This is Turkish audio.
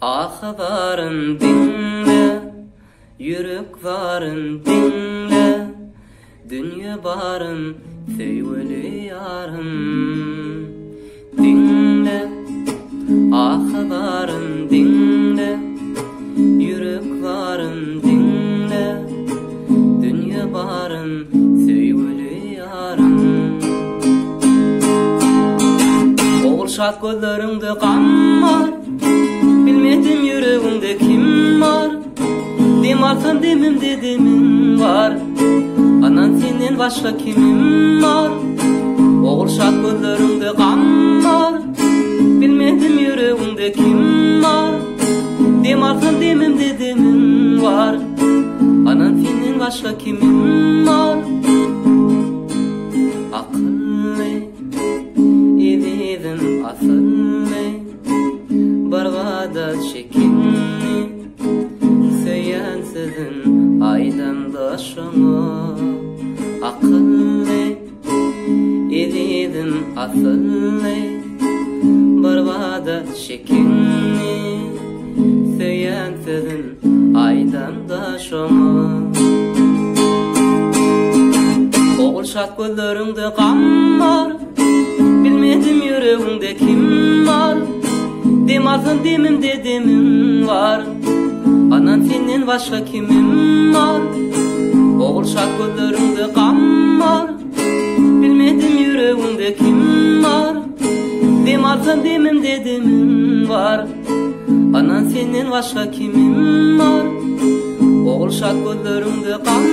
Ahvarın dinle, yürek varın dinle, dünya barın sevgili yarım. Dinle, ahvarın dinle, yürek varın dinle, dünya barın sevgili yarım. Oğulşat gözlerinde kan var, bilmedim yüreğimde kim var. Demarsan demimde demin var, anan senden başka kimim var. Oğulşat gözlerinde kan var, bilmedim yüreğimde kim var. Demarsan demimde demin var, anan senden başka kimim var. Akıllı ededin asıllı, barvada çekinni, söyensizin aydan daşıma. Akıllı ededin asıllı, barvada çekinni, söyensizin aydan daşıma. Oğulşat gözlerinde kan var, bilmedim yüreğimde kim var. Demarsan demimde demin var, anan senden başka kimim var. Oğulşat gözlerinde kan var, bilmedim yüreğimde kim var. Demarsan demimde demin var, anan senden başka kimim var. Oğulşat gözlerinde kan